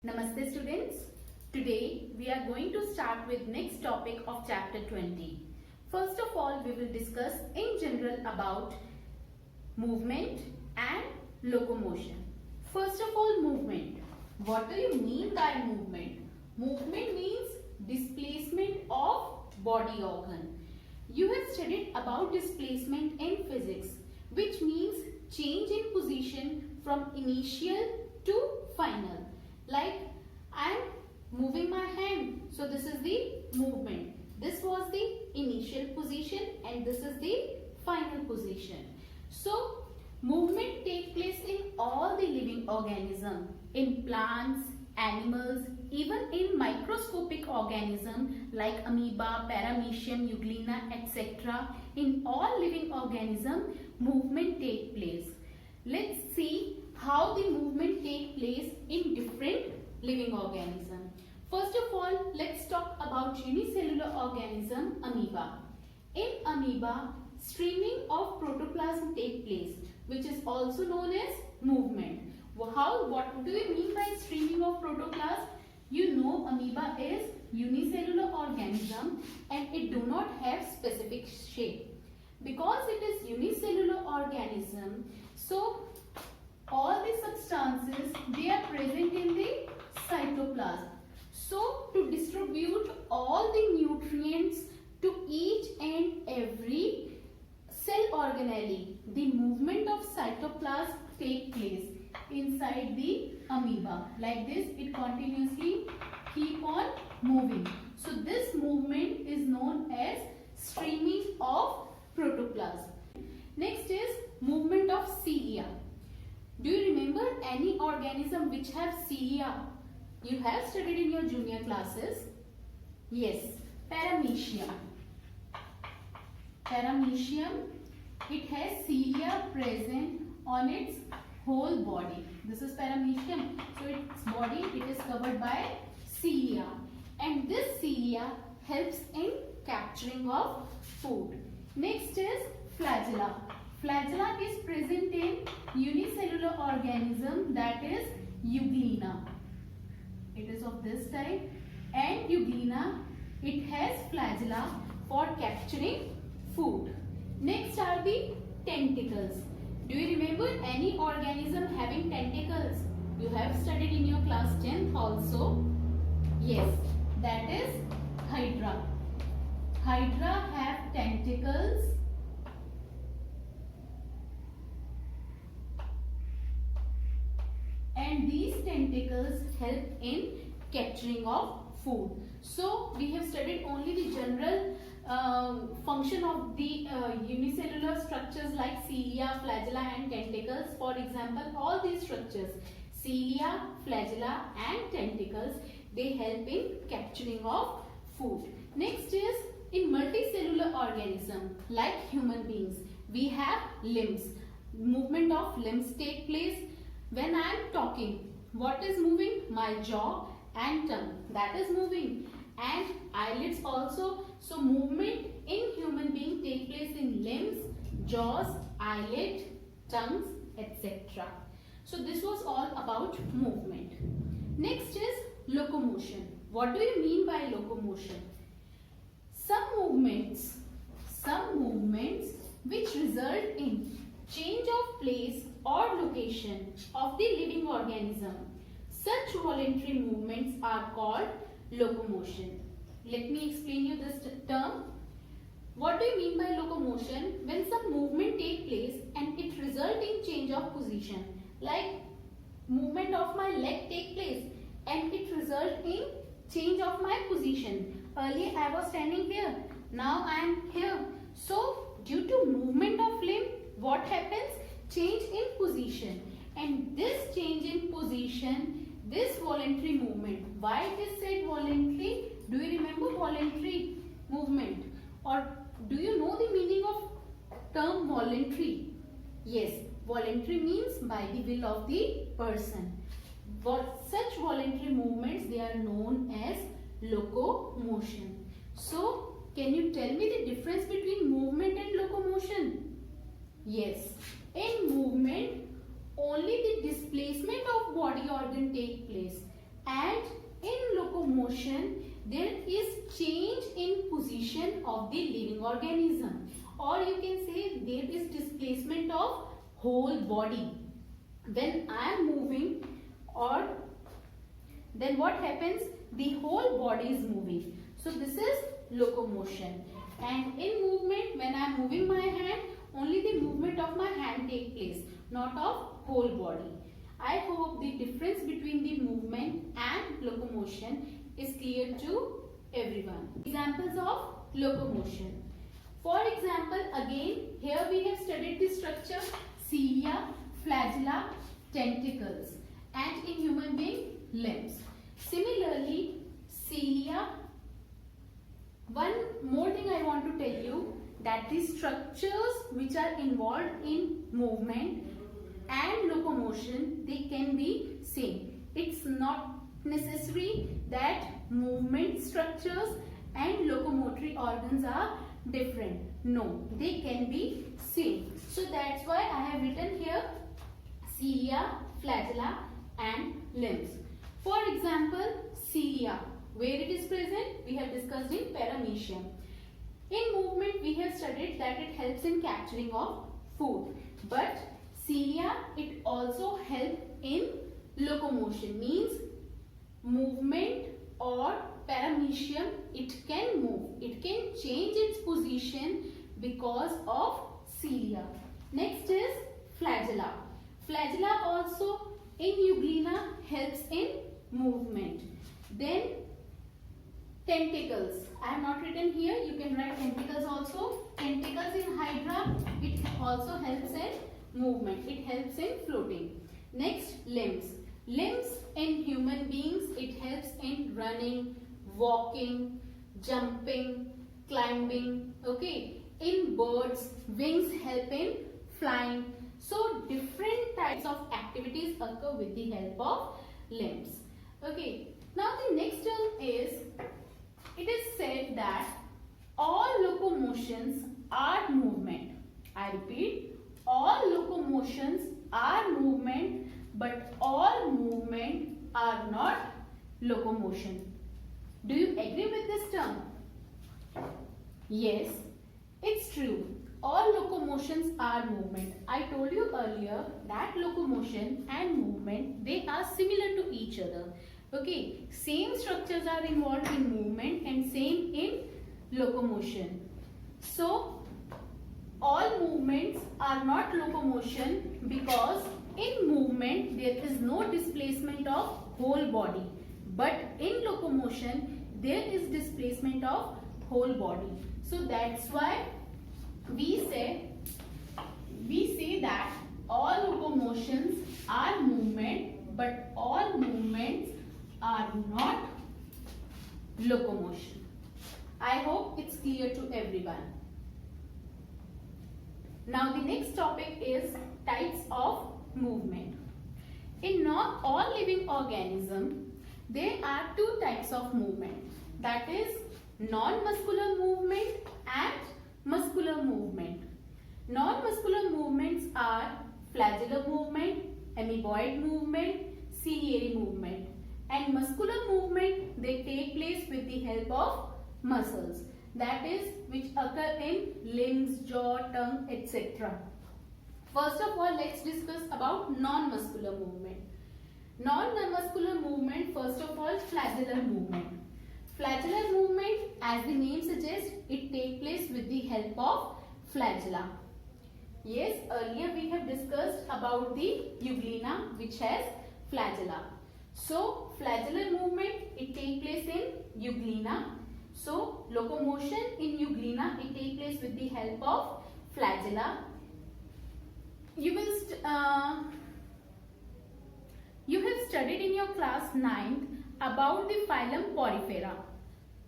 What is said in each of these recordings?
Namaste students. Today we are going to start with next topic of chapter 20. First of all, we will discuss in general about movement and locomotion. First of all, movement. What do you mean by movement? Movement means displacement of body organ. You have studied about displacement in physics, which means change in position from initial to final. Like I am moving my hand, so this is the movement. This was the initial position and this is the final position. So movement takes place in all the living organisms, in plants, animals, even in microscopic organisms like amoeba, paramecium, euglena, etc. In all living organisms, movement takes place. Let's see how the movement takes place in different living organisms. First of all, let's talk about unicellular organism amoeba. In amoeba, streaming of protoplasm takes place, which is also known as movement. What do you mean by streaming of protoplasm? You know amoeba is unicellular organism and it do not have specific shape. Because it is unicellular organism, so all the substances, they are present in the cytoplasm. So to distribute all the nutrients to each and every cell organelle, the movement of cytoplasm takes place inside the amoeba. Like this, it continuously keep on moving. So this movement is known as streaming of protoplasm. Next is movement of cilia. Do you remember any organism which have cilia? You have studied in your junior classes. Yes, paramecium. Paramecium, it has cilia present on its whole body. This is paramecium. So its body, it is covered by cilia. And this cilia helps in capturing of food. Next is flagella. Flagella is present in unicellular organism, that is euglena. It is of this type, and euglena, it has flagella for capturing food. Next are the tentacles. Do you remember any organism having tentacles? You have studied in your class 10th also. Yes, that is hydra. Hydra have tentacles. And these tentacles help in capturing of food. So we have studied only the general function of the unicellular structures like cilia, flagella and tentacles. For example, all these structures, cilia, flagella and tentacles, they help in capturing of food. Next is in multicellular organism like human beings, we have limbs. Movement of limbs take place. When I am talking, what is moving? My jaw and tongue, that is moving, and eyelids also. So movement in human being take place in limbs, jaws, eyelid, tongues, etc. So this was all about movement. Next is locomotion. What do you mean by locomotion? Some movements which result in change of place or location of the living organism. Such voluntary movements are called locomotion. Let me explain you this term. What do you mean by locomotion? When some movement takes place and it results in change of position. Like movement of my leg take place and it results in change of my position. Earlier I was standing here. Now I am here. So due to movement of limb, what happens? Change in position, and this change in position, this voluntary movement. Why it is said voluntary? Do you remember voluntary movement? Or do you know the meaning of term voluntary? Yes, voluntary means by the will of the person. Such voluntary movements, they are known as locomotion. So, can you tell me the difference between movement and locomotion? Yes, in movement, only the displacement of body organ take place. and in locomotion there is change in position of the living organism, or you can say there is displacement of whole body. When I am moving, or then what happens, the whole body is moving. So this is locomotion. And in movement, when I am moving my hand, only the movement of my hand take place, not of whole body. I hope the difference between the movement and locomotion is clear to everyone. Examples of locomotion. For example, again here we have studied the structure: cilia, flagella, tentacles, and in human being, limbs. Similarly, cilia. One more thing I want to tell you, that the structures which are involved in movement and locomotion, they can be same. It's not necessary that movement structures and locomotory organs are different. No, they can be same. So that's why I have written here cilia, flagella and limbs. For example, cilia, where it is present, we have discussed in paramecium. In movement, we have studied that it helps in capturing of food. But cilia, it also helps in locomotion, means movement or paramecium, it can move. It can change its position because of cilia. Next is flagella. Flagella also in euglena helps in movement. Then tentacles. I have not written here. You can write tentacles also. Tentacles in hydra, it also helps in movement. It helps in floating. Next, limbs. Limbs in human beings, it helps in running, walking, jumping, climbing. Okay. In birds, wings help in flying. So different types of activities occur with the help of limbs. Okay. Now the next term is, it is said that all locomotions are movement. I repeat, all locomotions are movement, but all movement are not locomotion. Do you agree with this term? Yes, it's true. All locomotions are movement. I told you earlier that locomotion and movement, they are similar to each other. Okay, same structures are involved in movement and same in locomotion. So, all movements are not locomotion because in movement there is no displacement of whole body. But in locomotion there is displacement of whole body. So that's why we say that all locomotions are movement, but all movements are not locomotion. I hope it's clear to everyone. Now the next topic is types of movement. In not all living organisms, there are two types of movement. That is non-muscular movement and muscular movement. Non-muscular movements are flagellar movement, amoeboid movement, ciliary movement. And muscular movement, they take place with the help of muscles. That is, which occur in limbs, jaw, tongue, etc. First of all, let's discuss about non-muscular movement. Non-muscular movement, first of all, flagellar movement. Flagellar movement, as the name suggests, it takes place with the help of flagella. Yes, earlier we have discussed about the euglena, which has flagella. So, flagellar movement, it takes place in euglena. So, locomotion in euglena, it takes place with the help of flagella. You have studied in your class 9th about the phylum Porifera,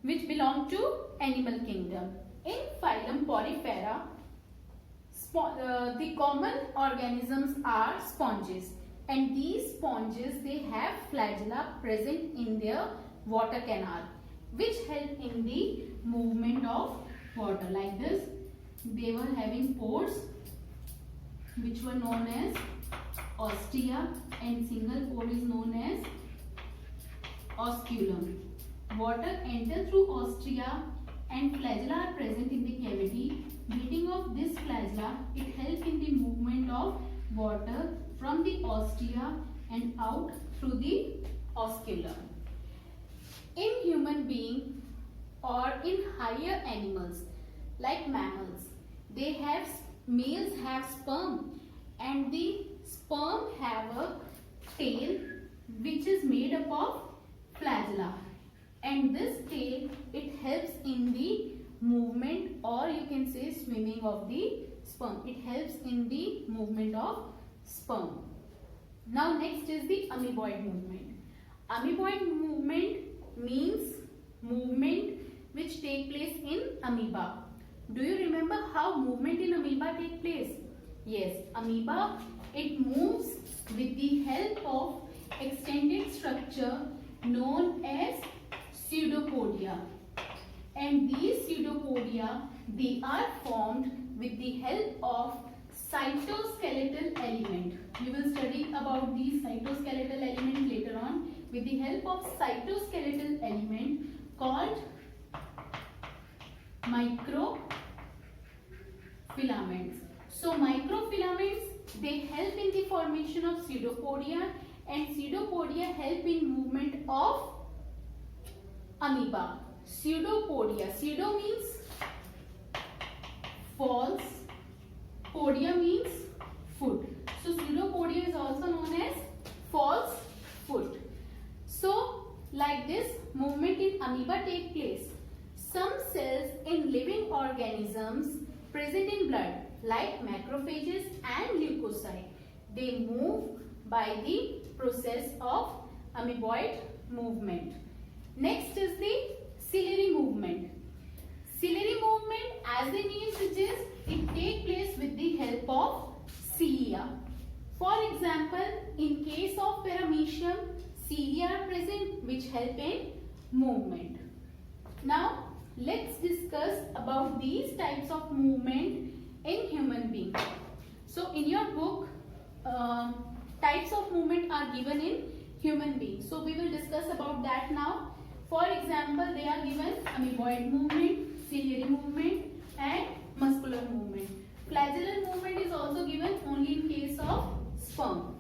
which belong to animal kingdom. In phylum Porifera, the common organisms are sponges, and these sponges, they have flagella present in their water canal, which help in the movement of water. Like this, they were having pores which were known as ostia, and single pore is known as osculum. Water enters through ostia and flagella are present in the cavity. Beating of this flagella, it helps in the movement of water from the ostia and out through the osculum. In human being or in higher animals like mammals, males have sperm and the sperm have a tail which is made up of flagella, and this tail, it helps in the movement, or you can say swimming of the sperm. It helps in the movement of sperm. Now next is the amoeboid movement. Amoeboid movement means movement which take place in amoeba. Do you remember how movement in amoeba take place? Yes, amoeba, it moves with the help of extended structure known as pseudopodia. And these pseudopodia, they are formed with the help of cytoskeletal element. You will study about these cytoskeletal element later on. With the help of cytoskeletal element called microfilaments. So microfilaments, they help in the formation of pseudopodia, and pseudopodia help in movement of amoeba. Pseudopodia. Pseudo means false. Podia means foot. So pseudopodia is also known as false foot. So like this movement in amoeba take place. Some cells in living organisms present in blood like macrophages and leukocytes, they move by the process of amoeboid movement. Next is the ciliary movement. Ciliary movement, as the name suggests, it takes place with the help of cilia. For example, in case of paramecium, cilia are present which help in movement. Now, let's discuss about these types of movement in human being. So, in your book, types of movement are given in human being. So, we will discuss about that now. For example, they are given amoeboid movement, ciliary movement and muscular movement. Flagellar movement is also given only in case of sperm.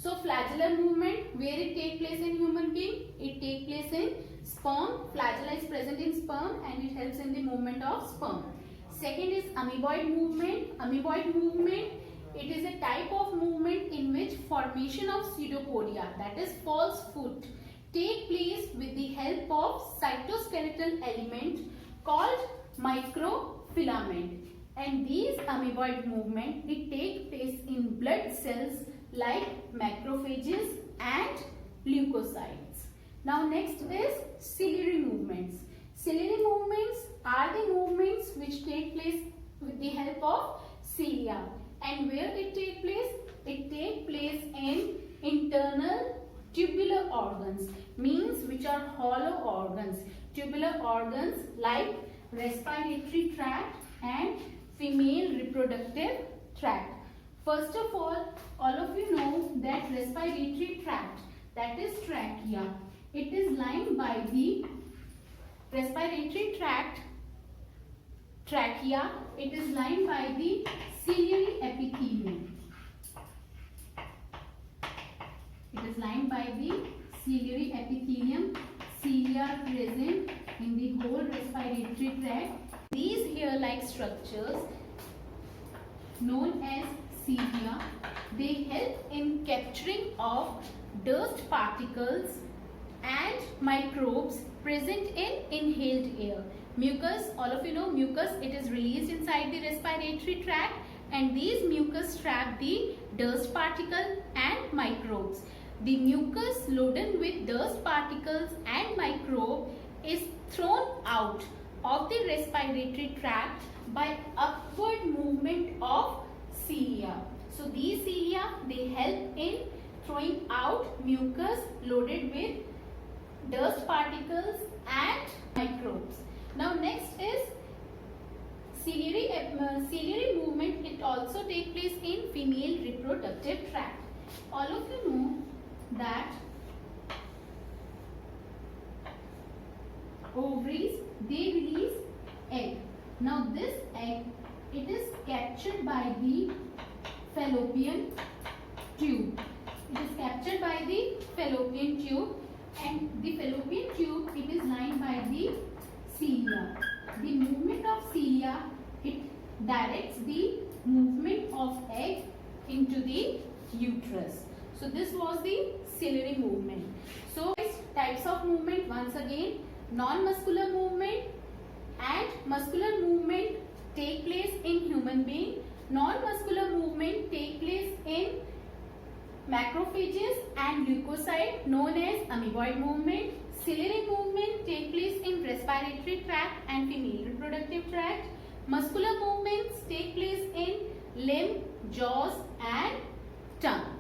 So flagellar movement, where it take place in human being? It take place in sperm. Flagella is present in sperm and it helps in the movement of sperm. Second is amoeboid movement. Amoeboid movement, it is a type of movement in which formation of pseudopodia, that is false foot, take place with the help of cytoskeletal element called microfilament. And these amoeboid movement, it take place in blood cells like macrophages and leukocytes. Now next is ciliary movements. Ciliary movements are the movements which take place with the help of cilia. And where it take place? It take place in internal tubular organs, means which are hollow organs. Tubular organs like respiratory tract and female reproductive tract. First of all of you know that respiratory tract, that is trachea, it is lined by the respiratory tract, trachea, it is lined by the ciliary epithelium. It is lined by the ciliary epithelium. Cilia are present in the whole respiratory tract. These hair-like structures known as cilia, they help in capturing of dust particles and microbes present in inhaled air. Mucus, all of you know mucus, it is released inside the respiratory tract, and these mucus trap the dust particle and microbes. The mucus loaded with dust particles and microbe is thrown out of the respiratory tract by upward movement of cilia. So these cilia, they help in throwing out mucus loaded with dust particles and microbes. Now next is ciliary movement. It also takes place in female reproductive tract. All of you know that ovaries, they release egg. Now this egg, it is captured by the fallopian tube. It is captured by the fallopian tube, and the fallopian tube, it is lined by the cilia. The movement of cilia, it directs the movement of egg into the uterus. So this was the ciliary movement. So types of movement, once again, non-muscular movement and muscular movement take place in human being. Non-muscular movement take place in macrophages and leukocyte, known as amoeboid movement. Ciliary movement take place in respiratory tract and female reproductive tract. Muscular movements take place in limb, jaws and tongue.